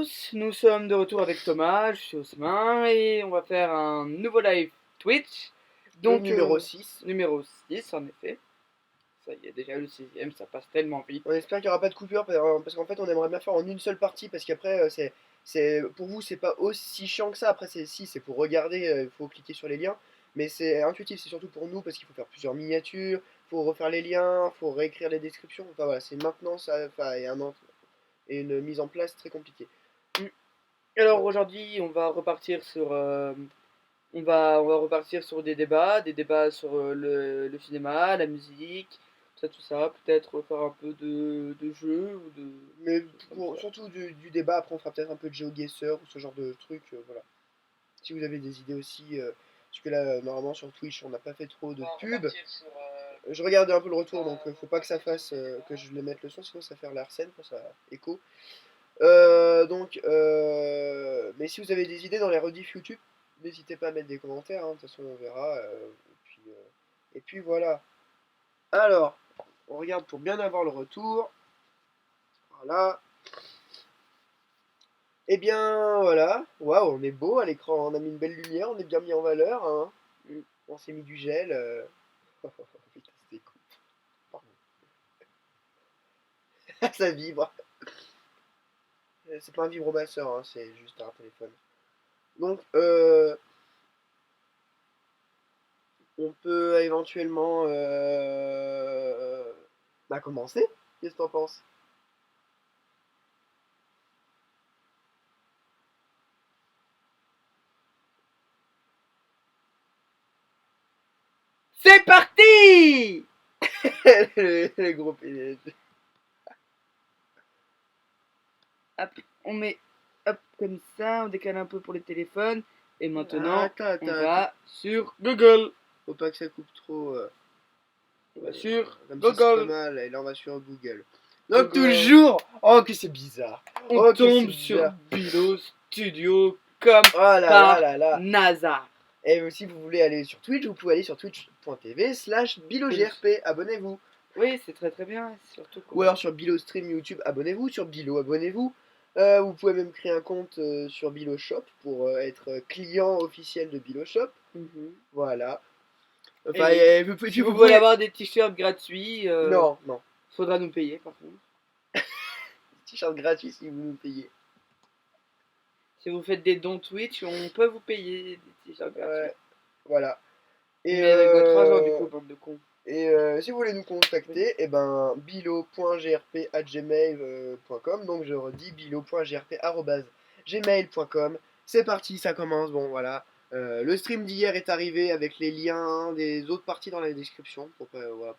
tous, nous sommes de retour avec Thomas, je suis Osmin et on va faire un nouveau live Twitch. Donc numéro 6. Numéro 6 en effet. Ça y est, déjà le 6ème, ça passe tellement vite. On espère qu'il n'y aura pas de coupure parce qu'en fait on aimerait bien faire en une seule partie parce qu'après pour vous c'est pas aussi chiant que ça. Après c'est pour regarder, il faut cliquer sur les liens. Mais c'est intuitif, c'est surtout pour nous parce qu'il faut faire plusieurs miniatures, faut refaire les liens, faut réécrire les descriptions. Enfin voilà, c'est maintenant ça enfin, et une mise en place très compliquée. Alors aujourd'hui on va repartir sur on va repartir sur des débats sur le cinéma, la musique, tout ça, peut-être faire un peu de jeux ou de. Mais surtout du débat, après on fera peut-être un peu de GeoGuessr ou ce genre de trucs, voilà. Si vous avez des idées aussi, parce que là, normalement sur Twitch, on n'a pas fait trop de pub. Je regardais un peu le retour, donc faut pas que ça fasse que je le mette le son, sinon ça fait l'arsène, ça écho. Mais si vous avez des idées dans les rediffs YouTube, n'hésitez pas à mettre des commentaires, hein, de toute façon on verra. Et puis voilà. Alors, on regarde pour bien avoir le retour. Voilà. Et bien voilà, waouh, on est beau à l'écran, on a mis une belle lumière, on est bien mis en valeur, hein. On s'est mis du gel. Putain, c'était cool. Pardon. Ça vibre. C'est pas un vibromasseur, hein, c'est juste un téléphone. Donc, on peut éventuellement commencer. Qu'est-ce que t'en penses? C'est parti. le gros pénis. Hop, on met hop comme ça, on décale un peu pour les téléphones. Et maintenant, on va sur Google. Faut pas que ça coupe trop. On va sur Comme ça, c'est pas Google. mal. Et là, on va sur Google. Donc, Google. toujours. Oh, que c'est bizarre. On tombe sur Bilo Studio comme par NASA. Et si vous voulez aller sur Twitch, vous pouvez aller sur twitch.tv/BiloGRP. Abonnez-vous. Oui, c'est très très bien. Surtout Ou alors sur Bilo Stream YouTube, abonnez-vous. Sur Bilo, abonnez-vous. Vous pouvez même créer un compte sur Bilo Shop pour être client officiel de Bilo Shop. Voilà. Enfin, si vous voulez avoir des t-shirts gratuits, non. Faudra nous payer par contre. T-shirts gratuits si vous nous payez. Si vous faites des dons Twitch, on peut vous payer des t-shirts gratuits. Voilà. Et mais avec votre argent du coup, bande de cons. Et si vous voulez nous contacter, et ben bilo.grp@gmail.com. Donc je redis bilo.grp@gmail.com. C'est parti, ça commence. Bon voilà. Le stream d'hier est arrivé avec les liens des autres parties dans la description. Voilà,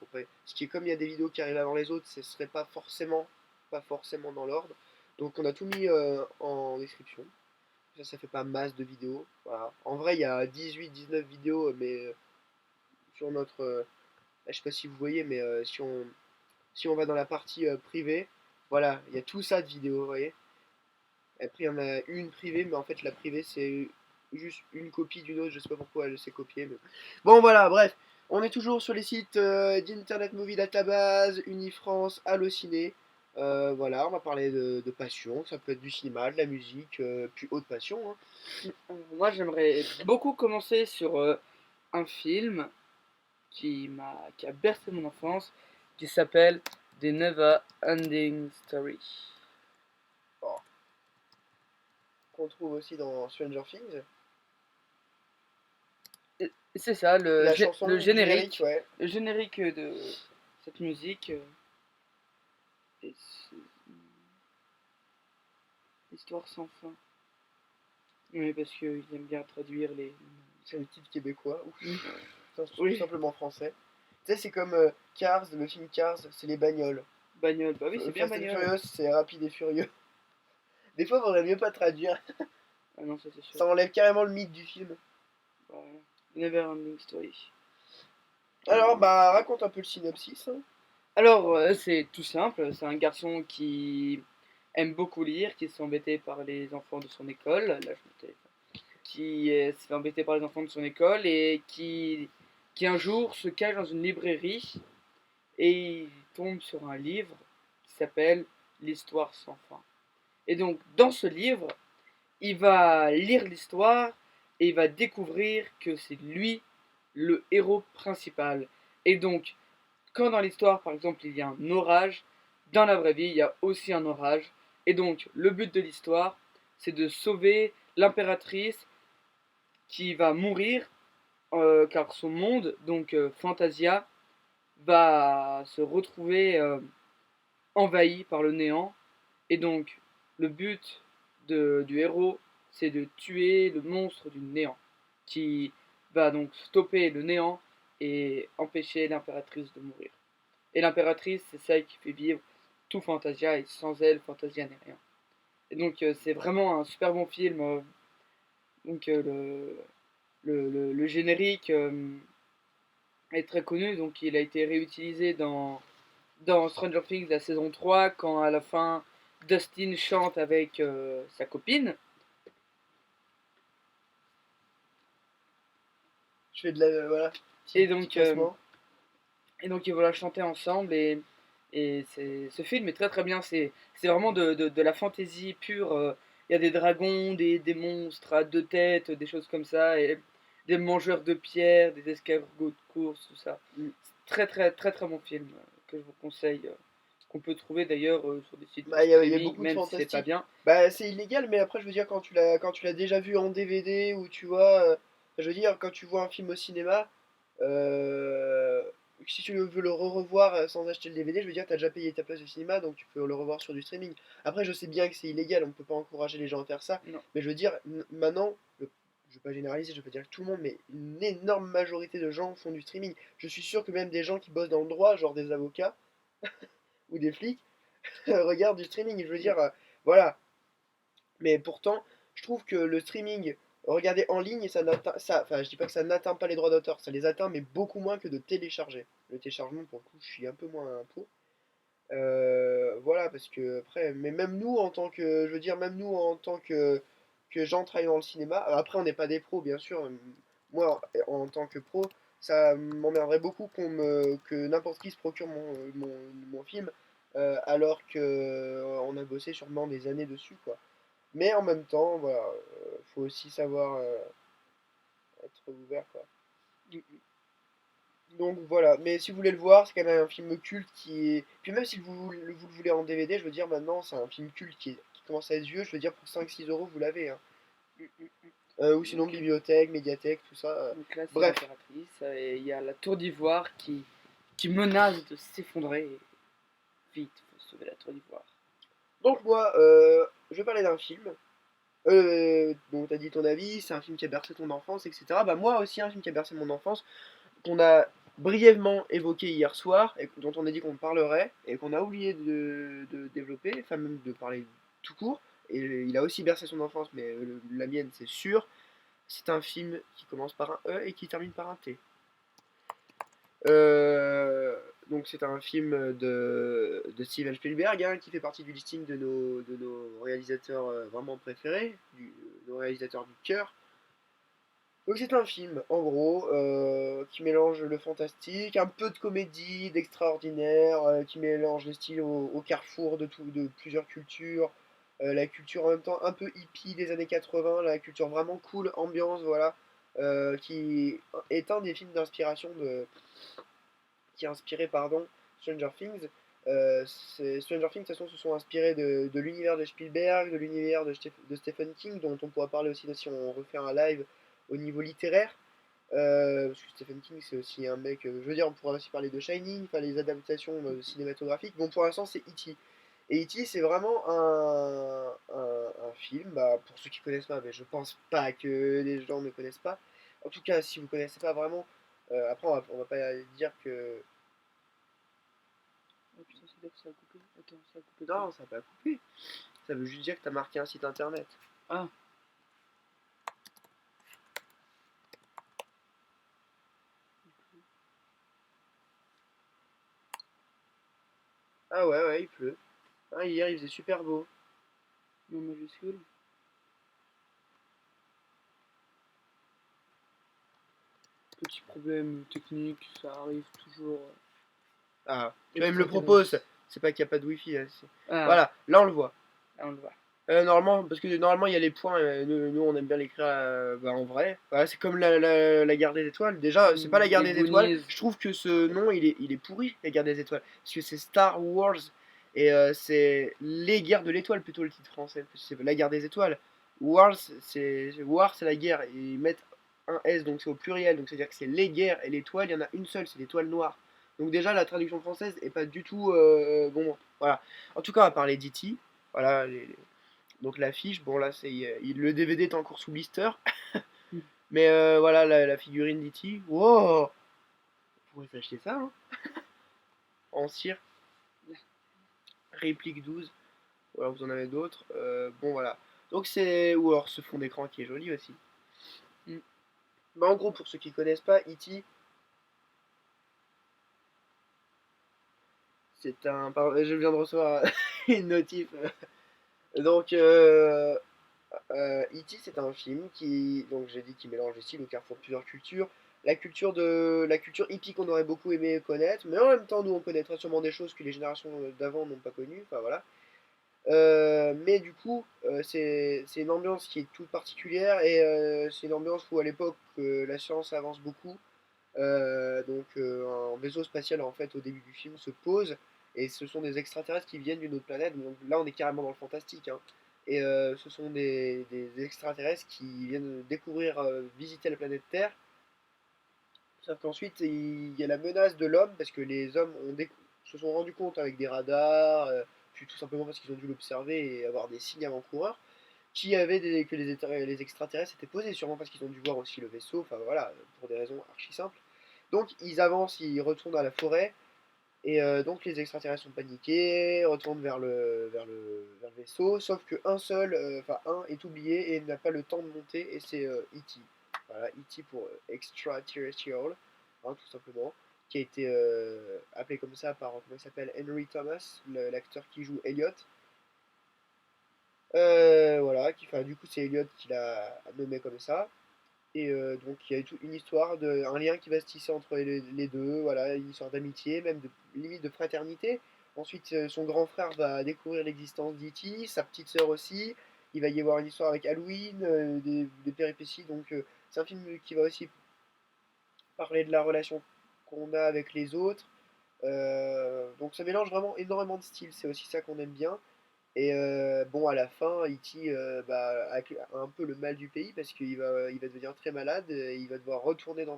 ce qui est comme il y a des vidéos qui arrivent avant les autres, ce serait pas forcément dans l'ordre. Donc on a tout mis en description. Ça fait pas masse de vidéos. Voilà. En vrai, il y a 18-19 vidéos, mais sur notre je sais pas si vous voyez, mais si on va dans la partie privée, voilà, il y a tout ça de vidéos, vous voyez. Après, il y en a une privée, mais en fait, la privée, c'est juste une copie d'une autre, je sais pas pourquoi elle s'est copiée. Mais... Bon, voilà, bref, on est toujours sur les sites d'Internet Movie Database, Unifrance, Allociné. Voilà, on va parler de passion, ça peut être du cinéma, de la musique, puis autre passion. Hein. Moi, j'aimerais beaucoup commencer sur un film qui a bercé mon enfance, qui s'appelle The Never Ending Story. Oh. Qu'on trouve aussi dans Stranger Things. C'est ça, le générique, ouais. Le générique de cette musique. Histoire sans fin. Oui, parce qu'il aime bien traduire les. C'est le titre québécois. Oui. Tout simplement français. Tu sais, c'est comme Cars, le film Cars, c'est les bagnoles. Bagnoles, bah oui, c'est bien bagnoles. Furious, c'est rapide et furieux. Des fois, vaudrait mieux pas traduire. Ah non, ça c'est sûr. Ça enlève carrément le mythe du film. Voilà. Never Ending Story. Alors, bah, raconte un peu le synopsis. Hein. Alors, c'est tout simple. C'est un garçon qui aime beaucoup lire, qui se fait embêter par les enfants de son école. Là, qui se fait embêter par les enfants de son école et qui un jour se cache dans une librairie et il tombe sur un livre qui s'appelle L'Histoire sans fin. Et donc, dans ce livre, il va lire l'histoire et il va découvrir que c'est lui le héros principal. Et donc, quand dans l'histoire, par exemple, il y a un orage, dans la vraie vie, il y a aussi un orage. Et donc, le but de l'histoire, c'est de sauver l'impératrice qui va mourir, car son monde, donc Fantasia, va se retrouver envahi par le néant. Et donc, le but du héros, c'est de tuer le monstre du néant, qui va donc stopper le néant et empêcher l'impératrice de mourir. Et l'impératrice, c'est celle qui fait vivre tout Fantasia, et sans elle, Fantasia n'est rien. Et donc, c'est vraiment un super bon film. Donc, le générique est très connu, donc il a été réutilisé dans Stranger Things, la saison 3, quand à la fin, Dustin chante avec sa copine. Je fais de la. Voilà, Et petit donc, placement. ils vont la chanter ensemble. Et ce film est très très bien. C'est vraiment de la fantaisie pure. Il y a des dragons, des monstres à deux têtes, des choses comme ça. Et des mangeurs de pierres, des escargots de course, tout ça. C'est très très très très bon film que je vous conseille. Qu'on peut trouver d'ailleurs sur des sites de Bah, il y a streaming, beaucoup de même si c'est pas fantastique. bien. Bah, c'est illégal, mais après, je veux dire, quand tu l'as déjà vu en DVD ou tu vois, je veux dire, quand tu vois un film au cinéma, euh, si tu veux le revoir sans acheter le DVD, je veux dire, t'as déjà payé ta place de cinéma, donc tu peux le revoir sur du streaming. Après, je sais bien que c'est illégal, on peut pas encourager les gens à faire ça, Non. mais je veux dire, maintenant, je vais pas généraliser, je vais pas dire que tout le monde, mais une énorme majorité de gens font du streaming. Je suis sûr que même des gens qui bossent dans le droit, genre des avocats ou des flics, regarde du streaming, je veux dire, voilà. Mais pourtant, je trouve que le streaming, regarder en ligne, enfin, je dis pas que ça n'atteint pas les droits d'auteur, ça les atteint, mais beaucoup moins que de télécharger. Le téléchargement, pour le coup, je suis un peu moins pour. Voilà, parce que après, mais même nous, en tant que, je veux dire, même nous, en tant que gens travaillant dans le cinéma, après, on n'est pas des pros, bien sûr. Moi, en tant que pro, ça m'emmerderait beaucoup que n'importe qui se procure mon film, alors que on a bossé sûrement des années dessus, quoi. Mais en même temps, voilà, faut aussi savoir être ouvert, quoi. Donc voilà, mais si vous voulez le voir, c'est quand même un film culte qui est. Puis même si vous le voulez en DVD, je veux dire, maintenant, c'est un film culte qui commence à être vieux, je veux dire, pour 5-6 euros, vous l'avez, hein. Ou sinon, Donc, bibliothèque, médiathèque, tout ça. donc là, c'est Bref, l'impératrice. Et il y a la tour d'ivoire qui menace de s'effondrer. Vite, faut sauver la tour d'ivoire. donc moi, je vais parler d'un film. Bon, t'as dit ton avis, c'est un film qui a bercé ton enfance, etc. Bah moi aussi, un film qui a bercé mon enfance, qu'on a brièvement évoqué hier soir, et dont on a dit qu'on parlerait, et qu'on a oublié de développer, enfin même de parler tout court, et il a aussi bercé son enfance, mais la mienne c'est sûr, c'est un film qui commence par un E et qui termine par un T. Euh, donc c'est un film de Steven Spielberg, hein, qui fait partie du listing de nos réalisateurs vraiment préférés, nos réalisateurs du cœur. Donc c'est un film, en gros, qui mélange le fantastique, un peu de comédie, d'extraordinaire, qui mélange les styles au carrefour de plusieurs cultures, la culture en même temps un peu hippie des années 80, la culture vraiment cool, ambiance, voilà, qui est un des films d'inspiration qui a inspiré, pardon, Stranger Things. Stranger Things, de toute façon, se sont inspirés de l'univers de Spielberg, de l'univers de Stephen King, dont on pourra parler aussi si on refait un live au niveau littéraire. Parce que Stephen King, c'est aussi un mec. Je veux dire, on pourra aussi parler de Shining, enfin les adaptations cinématographiques. Bon, pour l'instant, c'est E.T. Et E.T., c'est vraiment un film, bah, pour ceux qui connaissent pas, mais je pense pas que les gens ne connaissent pas. En tout cas, si vous connaissez pas vraiment, après, on va pas dire que. Oh putain, c'est bête, ça a coupé. Attends, ça a coupé. Non, ça va pas couper. Ça veut juste dire que t'as marqué un site internet. Ah, Ah ouais, ouais, il pleut. Ah, hier, il faisait super beau. non majuscule. Petit problème technique, ça arrive toujours. Ah, tu vois, il me le Extraordinaire. propose. C'est pas qu'il n'y a pas de wifi, hein, Ah, voilà, là on le voit. là on le voit. Normalement, parce que normalement il y a les points, nous on aime bien l'écrire en vrai. Voilà, c'est comme la guerre des étoiles. Déjà, c'est pas la guerre Les des étoiles. Goonies. Je trouve que ce nom il est pourri, la guerre des étoiles. Parce que c'est Star Wars et c'est les guerres de l'étoile plutôt le titre français. Parce que c'est la guerre des étoiles. Wars, War, c'est la guerre. Et ils mettent un S donc c'est au pluriel. Donc c'est à dire que c'est les guerres et l'étoile, il y en a une seule, c'est l'étoile noire. Donc déjà la traduction française est pas du tout bon. Voilà. En tout cas, on va parler d'E.T. Voilà, donc l'affiche, bon là c'est le DVD est encore sous blister, mais voilà la figurine d'E.T. Wow, vous pourrez s'acheter ça hein, en cire, réplique 12. Voilà, vous en avez d'autres. Bon voilà. Donc c'est ou alors ce fond d'écran qui est joli aussi. Mm. Bah, en gros pour ceux qui connaissent pas, E.T. c'est un. Je viens de recevoir une notif. Donc E.T. c'est un film qui, donc j'ai dit, qui mélange aussi le carrefour de plusieurs cultures. La culture hippie qu'on aurait beaucoup aimé connaître, mais en même temps nous on connaîtra sûrement des choses que les générations d'avant n'ont pas connues. Enfin voilà. Mais du coup, c'est une ambiance qui est toute particulière et c'est une ambiance où à l'époque la science avance beaucoup. Un vaisseau spatial en fait au début du film se pose et ce sont des extraterrestres qui viennent d'une autre planète. Donc là on est carrément dans le fantastique, hein. Et ce sont des extraterrestres qui viennent découvrir, visiter la planète Terre. Sauf qu'ensuite il y a la menace de l'homme parce que les hommes se sont rendus compte avec des radars, puis tout simplement parce qu'ils ont dû l'observer et avoir des signes avant-coureurs, que les extraterrestres étaient posés, sûrement parce qu'ils ont dû voir aussi le vaisseau, enfin voilà, pour des raisons archi simples. Donc ils avancent, ils retournent à la forêt, et donc les extraterrestres sont paniqués, retournent vers le vaisseau, sauf que un est oublié et n'a pas le temps de monter, et c'est E.T. Voilà, E.T. pour extraterrestrial, hein, tout simplement, qui a été appelé comme ça par, comment il s'appelle, Henry Thomas, l'acteur qui joue Elliot. Voilà, du coup c'est Elliot qui l'a nommé comme ça. Et donc il y a toute une histoire, un lien qui va se tisser entre les deux, voilà, une histoire d'amitié, même de limite de fraternité. Ensuite, son grand frère va découvrir l'existence d'E.T., sa petite sœur aussi. Il va y avoir une histoire avec Halloween, des péripéties. Donc c'est un film qui va aussi parler de la relation qu'on a avec les autres. Donc ça mélange vraiment énormément de styles, c'est aussi ça qu'on aime bien. Et bon, à la fin, E.T. A un peu le mal du pays parce il va devenir très malade et il va devoir retourner Bah,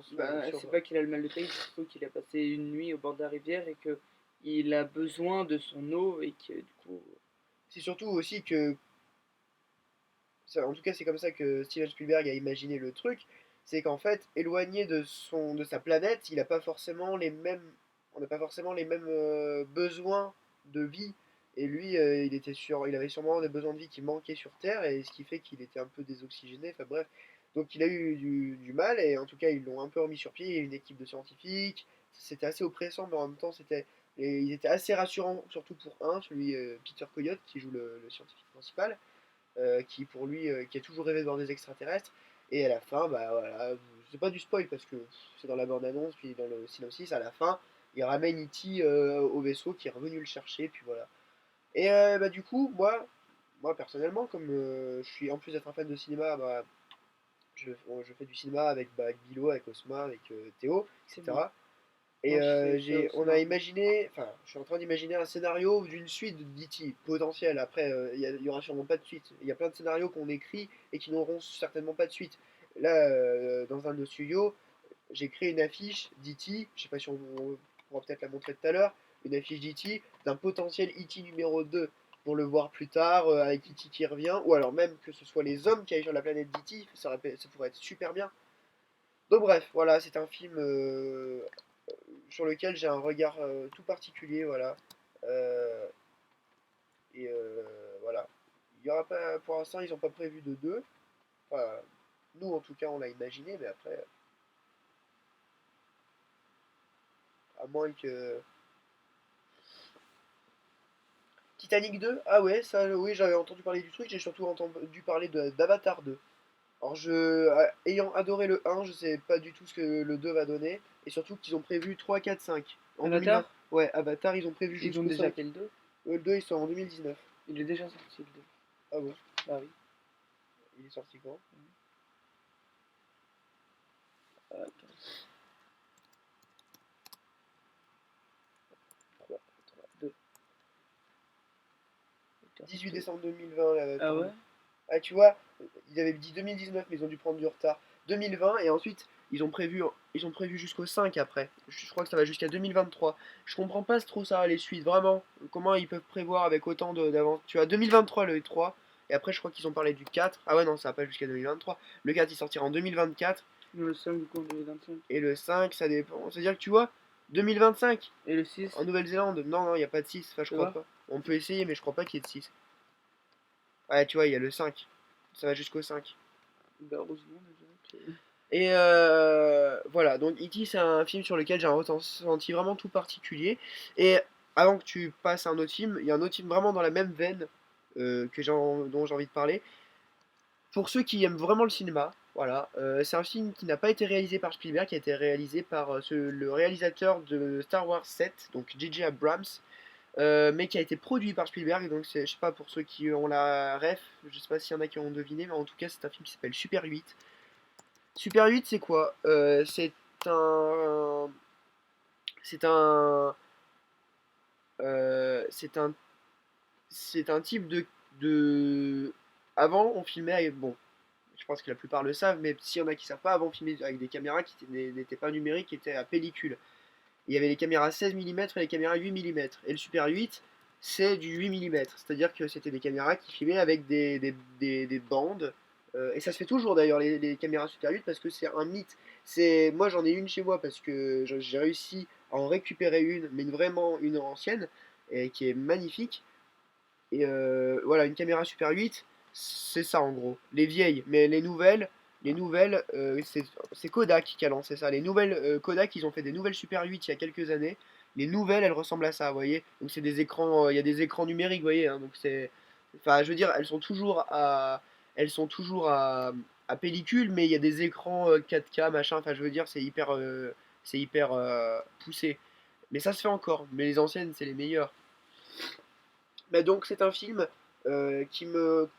c'est pas qu'il a le mal de pays, c'est surtout qu'il a passé une nuit au bord de la rivière et que il a besoin de son eau et que du coup. C'est surtout aussi que, en tout cas, c'est comme ça que Steven Spielberg a imaginé le truc, c'est qu'en fait, éloigné de sa planète, il a pas forcément les mêmes, on n'a pas forcément les mêmes besoins de vie. Et lui, il avait sûrement des besoins de vie qui manquaient sur Terre, et ce qui fait qu'il était un peu désoxygéné. Enfin bref, donc il a eu du mal, et en tout cas, ils l'ont un peu remis sur pied. Il y a une équipe de scientifiques. C'était assez oppressant, mais en même temps, ils étaient assez rassurants, surtout pour celui Peter Coyote, qui joue le scientifique principal, qui pour lui, qui a toujours rêvé de voir des extraterrestres. Et à la fin, bah voilà, c'est pas du spoil parce que c'est dans la bande-annonce, puis dans le synopsis, à la fin, il ramène E.T. Au vaisseau qui est revenu le chercher, puis voilà. Et bah du coup, moi personnellement, comme je suis en plus d'être un fan de cinéma, bah, je fais du cinéma avec Bilo, avec Osma, avec Théo, C'est bien. etc. Et Moi je sais ça aussi on a maintenant. imaginé, enfin, je suis en train d'imaginer un scénario d'une suite d'E.T. potentielle. Après, il y aura sûrement pas de suite. Il y a plein de scénarios qu'on écrit et qui n'auront certainement pas de suite. Là, dans un de nos studios, j'ai créé une affiche d'E.T. Je sais pas si on pourra peut-être la montrer tout à l'heure. Une affiche d'E.T. d'un potentiel E.T. numéro 2 pour le voir plus tard, avec E.T. qui revient. Ou alors même que ce soit les hommes qui aillent sur la planète d'E.T. Ça pourrait être super bien. Donc bref, voilà, c'est un film sur lequel j'ai un regard tout particulier, voilà. Euh, voilà. Il y aura pas, pour l'instant, ils n'ont pas prévu de deux. Enfin, nous, en tout cas, on l'a imaginé, mais après, à moins que. Titanic 2. Ah ouais, ça, oui, j'avais entendu parler du truc, j'ai surtout entendu parler d'Avatar 2. Alors, ayant adoré le 1, je sais pas du tout ce que le 2 va donner, et surtout qu'ils ont prévu 3, 4, 5. En 2009. Avatar, Ouais, Avatar, ils ont prévu ils ont jusqu'au déjà 5. fait le 2. Le 2, ils sont en 2019. Il est déjà sorti le 2. Ah bon? Bah oui. Il est sorti quand? Attends. 3, 3, 2. 18 décembre 2020, la date. Ah ouais? Ah, tu vois, ils avaient dit 2019, mais ils ont dû prendre du retard. 2020, et ensuite, ils ont prévu jusqu'au 5 après. Je crois que ça va jusqu'à 2023. Je comprends pas trop ça, les suites, vraiment. Comment ils peuvent prévoir avec autant d'avance. Tu vois, 2023 le 3, et après, je crois qu'ils ont parlé du 4. Ah ouais, non, ça va pas jusqu'à 2023. Le 4, il sortira en 2024, Le 5 du coup en 2025. et le 5, ça dépend. C'est-à-dire que tu vois, 2025, Et le 6, en Nouvelle-Zélande, non, non, il n'y a pas de 6. Enfin, je ça crois va? pas. On peut essayer, mais je crois pas qu'il y ait de 6. Ouais, tu vois, il y a le 5. Ça va jusqu'au 5. Bah heureusement déjà. Et voilà, donc E.T. c'est un film sur lequel j'ai un ressenti vraiment tout particulier. Et avant que tu passes à un autre film, il y a un autre film vraiment dans la même veine dont j'ai envie de parler. Pour ceux qui aiment vraiment le cinéma, voilà, c'est un film qui n'a pas été réalisé par Spielberg, qui a été réalisé par le réalisateur de Star Wars 7, donc J.J. Abrams, mais qui a été produit par Spielberg. Donc je sais pas pour ceux qui ont la ref, je sais pas s'il y en a qui ont deviné, mais en tout cas c'est un film qui s'appelle Super 8. Super 8, c'est quoi? Un, c'est un, c'est un, c'est un type de. Avant, on filmait avec, bon, je pense que la plupart le savent, mais s'il y en a qui savent pas, avant on filmait avec des caméras qui n'étaient pas numériques, qui étaient à pellicule. Il y avait les caméras 16 mm et les caméras 8 mm. Et le Super 8, c'est du 8 mm. C'est-à-dire que c'était des caméras qui filmaient avec des bandes. Et ça se fait toujours d'ailleurs, les caméras Super 8, parce que c'est un mythe. Moi, j'en ai une chez moi parce que j'ai réussi à en récupérer une, mais vraiment une ancienne, et qui est magnifique. Et voilà, une caméra Super 8, c'est ça en gros. Les vieilles, mais les nouvelles, c'est Kodak qui a lancé ça. Les nouvelles Kodak, ils ont fait des nouvelles Super 8 il y a quelques années. Les nouvelles, elles ressemblent à ça, vous voyez. Donc c'est des écrans, il y a des écrans numériques, vous voyez. Donc enfin, je veux dire, elles sont toujours à pellicule, mais il y a des écrans 4K, machin. Enfin, je veux dire, c'est hyper poussé. Mais ça se fait encore. Mais les anciennes, c'est les meilleures. Bah donc c'est un film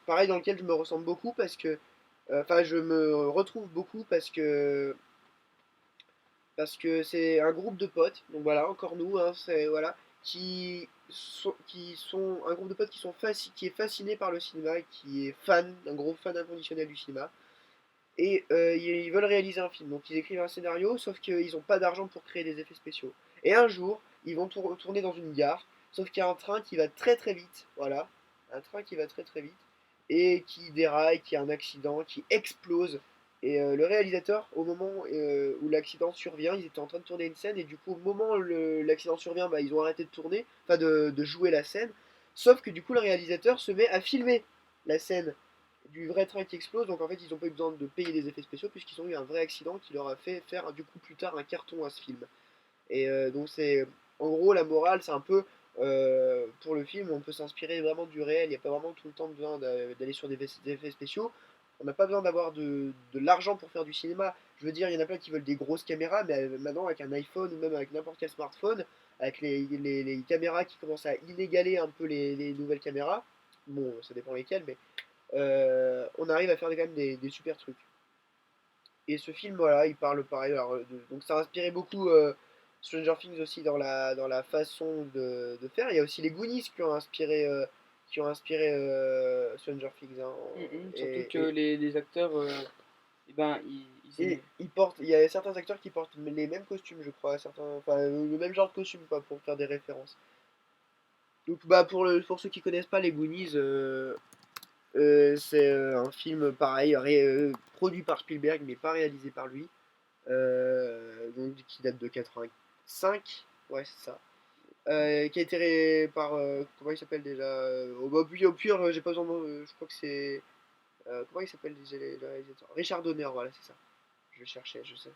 pareil, dans lequel je me ressemble beaucoup parce que, enfin je me retrouve beaucoup parce que c'est un groupe de potes, donc voilà, encore nous, hein, c'est voilà, qui sont un groupe de potes qui est fasciné par le cinéma, qui est un gros fan inconditionnel du cinéma, et ils veulent réaliser un film, donc ils écrivent un scénario, sauf qu'ils n'ont pas d'argent pour créer des effets spéciaux. Et un jour, ils vont tourner dans une gare, sauf qu'il y a un train qui va très très vite, voilà, un train qui va très très vite, et qui déraille, qui a un accident, qui explose. Et le réalisateur, au moment où l'accident survient, ils étaient en train de tourner une scène, et du coup, au moment où l'accident survient, bah, ils ont arrêté de tourner, enfin de jouer la scène, sauf que du coup, le réalisateur se met à filmer la scène du vrai train qui explose. Donc en fait, ils n'ont pas eu besoin de payer des effets spéciaux puisqu'ils ont eu un vrai accident qui leur a fait faire du coup plus tard un carton à ce film. Et donc c'est en gros la morale, c'est un peu pour le film, on peut s'inspirer vraiment du réel. Il n'y a pas vraiment tout le temps besoin d'aller sur des effets spéciaux. On n'a pas besoin d'avoir de l'argent pour faire du cinéma. Je veux dire, il y en a plein qui veulent des grosses caméras, mais maintenant avec un iPhone ou même avec n'importe quel smartphone, avec les caméras qui commencent à inégaler un peu les nouvelles caméras, bon, ça dépend lesquelles, mais on arrive à faire quand même des super trucs. Et ce film, voilà, il parle pareil. Alors, donc ça a inspiré beaucoup Stranger Things aussi dans la façon de faire. Il y a aussi les Goonies qui ont inspiré Stranger Things, hein. Surtout Et, que et, les acteurs, eh ben, ils et aimaient. il y a certains acteurs qui portent les mêmes costumes, je crois, enfin le même genre de costume, quoi, pour faire des références. Donc, bah, pour ceux qui connaissent pas les Goonies, c'est un film pareil, produit par Spielberg, mais pas réalisé par lui. Donc, qui date de 85. Ouais, c'est ça. Qui a été par. Comment il s'appelle déjà? Au pire, j'ai pas besoin de. Je crois que c'est. Comment il s'appelle déjà le réalisateur? Richard Donner, voilà, c'est ça. Je le cherchais, je sais.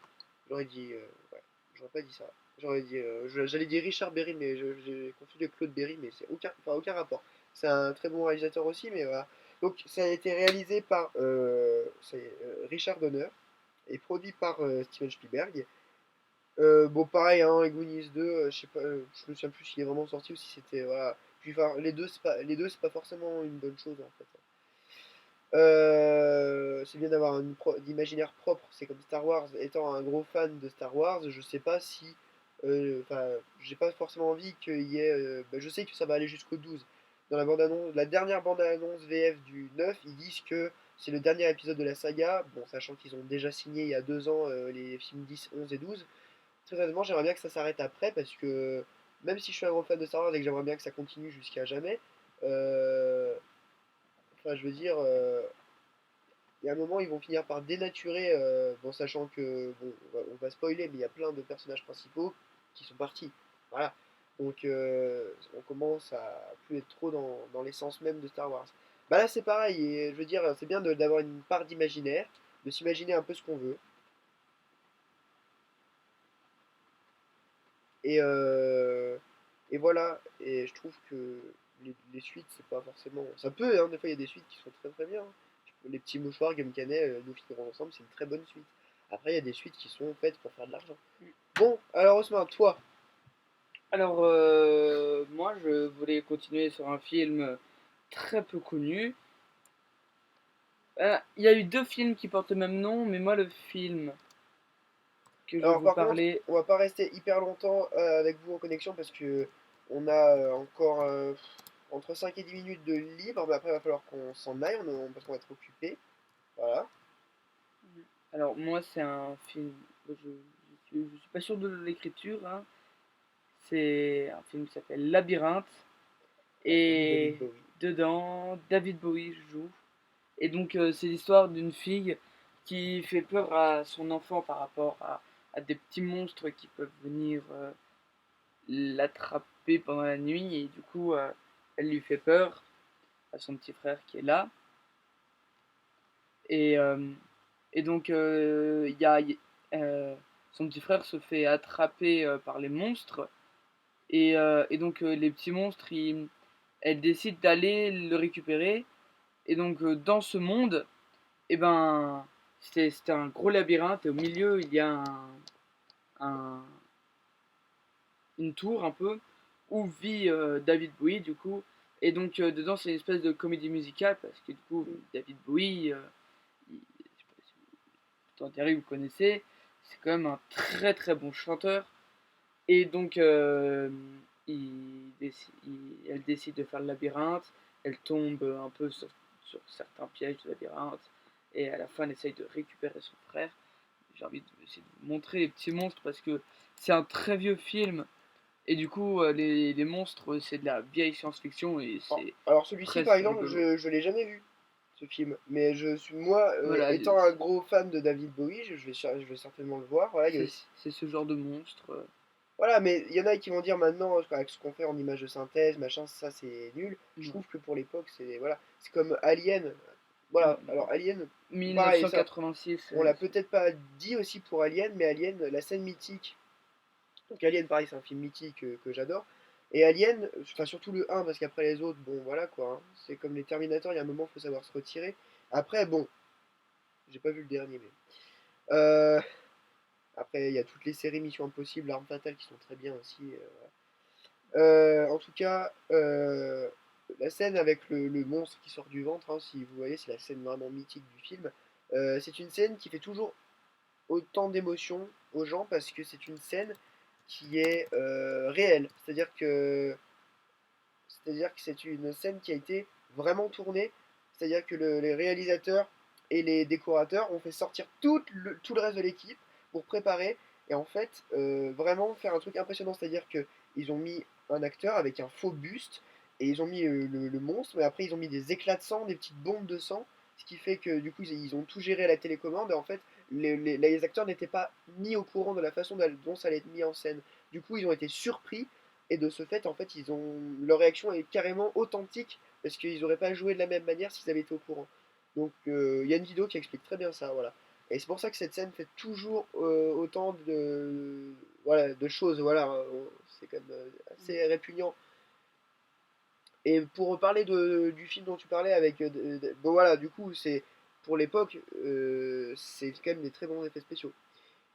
J'aurais dit. Ouais, j'aurais pas dit ça. J'allais dire Richard Berry, mais j'ai confondu avec Claude Berry, mais c'est aucun rapport. C'est un très bon réalisateur aussi, mais voilà. Donc, ça a été réalisé par Richard Donner et produit par Steven Spielberg. Bon, pareil, hein, les Goonies 2, je sais pas, je me souviens plus s'il est vraiment sorti ou si c'était. Voilà. Puis, enfin, les deux, c'est pas forcément une bonne chose en fait. C'est bien d'avoir d'imaginaire propre. C'est comme Star Wars. Étant un gros fan de Star Wars, je sais pas si. Enfin, j'ai pas forcément envie qu'il y ait. Bah, je sais que ça va aller jusqu'au 12. Dans la bande-annonce, la dernière bande-annonce VF du 9, ils disent que c'est le dernier épisode de la saga. Bon, sachant qu'ils ont déjà signé il y a 2 ans les films 10, 11 et 12. Très honnêtement, j'aimerais bien que ça s'arrête après parce que même si je suis un gros fan de Star Wars et que j'aimerais bien que ça continue jusqu'à jamais, euh, enfin, je veux dire. Il y a un moment, ils vont finir par dénaturer, bon, sachant que, bon, on va spoiler, mais il y a plein de personnages principaux qui sont partis. Voilà. Donc, on commence à plus être trop dans l'essence même de Star Wars. Bah là, c'est pareil, et je veux dire, c'est bien d'avoir une part d'imaginaire, de s'imaginer un peu ce qu'on veut. Et, et voilà, et je trouve que les suites, c'est pas forcément. Ça peut, hein, des fois, il y a des suites qui sont très très bien. Les petits mouchoirs, Game Canet, nous finirons ensemble, c'est une très bonne suite. Après, il y a des suites qui sont faites pour faire de l'argent. Bon, alors Osman, toi, Alors, moi, je voulais continuer sur un film très peu connu. Il y a eu deux films qui portent le même nom, mais moi, le film que je vais alors vous par contre, parler. on va pas rester hyper longtemps avec vous en connexion parce que on a encore entre 5 et 10 minutes de libre, mais après, il va falloir qu'on s'en aille parce qu'on va être occupé. Voilà. Alors, moi, c'est un film. Je suis pas sûr de l'écriture, hein. C'est un film qui s'appelle Labyrinthe. Avec David Et Bowie. dedans, David Bowie joue. Et donc, c'est l'histoire d'une fille qui fait peur à son enfant par rapport à des petits monstres qui peuvent venir l'attraper pendant la nuit. Et du coup, elle lui fait peur à son petit frère qui est là. Et, euh, et donc, son petit frère se fait attraper par les monstres. Et donc, les petits monstres, elle décide d'aller le récupérer. Et donc, dans ce monde, eh ben, c'était un gros labyrinthe. Et au milieu, il y a un- une tour un peu où vit David Bowie, du coup. Et donc, dedans, c'est une espèce de comédie musicale parce que, du coup, David Bowie, je sais pas si vous entendez, vous connaissez, c'est quand même un très très bon chanteur. Et donc, elle décide de faire le labyrinthe. Elle tombe un peu sur certains pièges du labyrinthe. Et à la fin, elle essaye de récupérer son frère. J'ai envie essayer de vous montrer les petits monstres parce que c'est un très vieux film. Et du coup, les monstres, c'est de la vieille science-fiction et c'est Alors celui-ci, par presque exemple, rigolo. je l'ai jamais vu, ce film. Mais moi, Voilà, étant un gros fan de David Bowie, je vais certainement le voir. Voilà, il y a aussi. c'est ce genre de monstre. Voilà, mais il y en a qui vont dire maintenant, avec ce qu'on fait en image de synthèse, machin, ça c'est nul. Je Non. trouve que pour l'époque, c'est voilà, c'est comme Alien. Voilà, Mm. alors Alien, pareil, ça, 1986. on l'a peut-être pas dit aussi pour Alien, mais Alien, la scène mythique. Donc Alien, pareil, c'est un film mythique que j'adore. Et Alien, enfin surtout le 1, parce qu'après les autres, bon voilà quoi, hein. C'est comme les Terminators, il y a un moment, il faut savoir se retirer. Après, bon, j'ai pas vu le dernier, mais. Euh, après, il y a toutes les séries Mission Impossible, L'Arme Fatale qui sont très bien aussi. En tout cas, la scène avec le monstre qui sort du ventre, hein, si vous voyez, c'est la scène vraiment mythique du film. C'est une scène qui fait toujours autant d'émotions aux gens parce que c'est une scène qui est réelle. C'est-à-dire que c'est une scène qui a été vraiment tournée. C'est-à-dire que les réalisateurs et les décorateurs ont fait sortir tout le reste de l'équipe pour préparer et en fait vraiment faire un truc impressionnant. C'est-à-dire que ils ont mis un acteur avec un faux buste et ils ont mis le monstre, mais après ils ont mis des éclats de sang, des petites bombes de sang, ce qui fait que du coup ils ont tout géré à la télécommande et en fait les acteurs n'étaient pas mis au courant de la façon dont ça allait être mis en scène. Du coup ils ont été surpris et de ce fait, en fait, leur réaction est carrément authentique parce qu'ils n'auraient pas joué de la même manière s'ils avaient été au courant. Donc, il y a une vidéo qui explique très bien ça, voilà. Et c'est pour ça que cette scène fait toujours autant voilà, de choses, voilà. C'est quand même assez répugnant. Et pour parler du film dont tu parlais avec, bon voilà, du coup, c'est pour l'époque, c'est quand même des très bons effets spéciaux.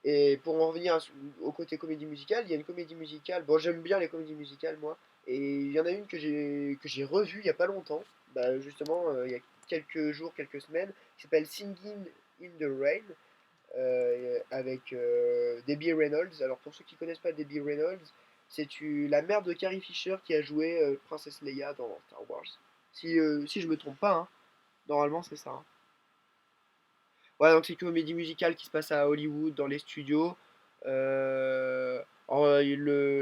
Et pour en revenir au côté comédie musicale, il y a une comédie musicale. Bon, j'aime bien les comédies musicales, moi. Et il y en a une que j'ai revue il y a pas longtemps. justement, il y a quelques jours, quelques semaines, qui s'appelle Singing in the Rain, avec Debbie Reynolds. Alors pour ceux qui connaissent pas Debbie Reynolds, la mère de Carrie Fisher qui a joué Princesse Leia dans Star Wars. Si je me trompe pas, hein. Normalement c'est ça, hein. Voilà, donc c'est une comédie musicale qui se passe à Hollywood, dans les studios.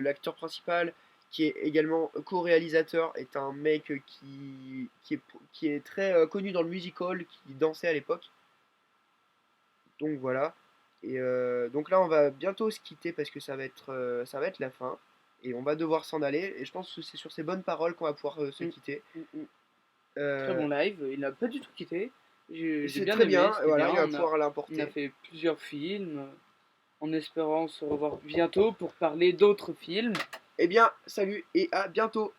L'acteur principal, qui est également co-réalisateur, est un mec qui est très connu dans le musical, qui dansait à l'époque. Donc voilà. Et donc là, on va bientôt se quitter parce que ça va être la fin. Et on va devoir s'en aller. Et je pense que c'est sur ces bonnes paroles qu'on va pouvoir se Mm, quitter. mm, mm. Très Euh, bon live, il n'a pas du tout quitté. J'ai c'est bien très aimé, bien. c'était Voilà, bien. il va On a, pouvoir on a l'importer. fait plusieurs films, en espérant se revoir bientôt pour parler d'autres films. Eh bien, salut et à bientôt.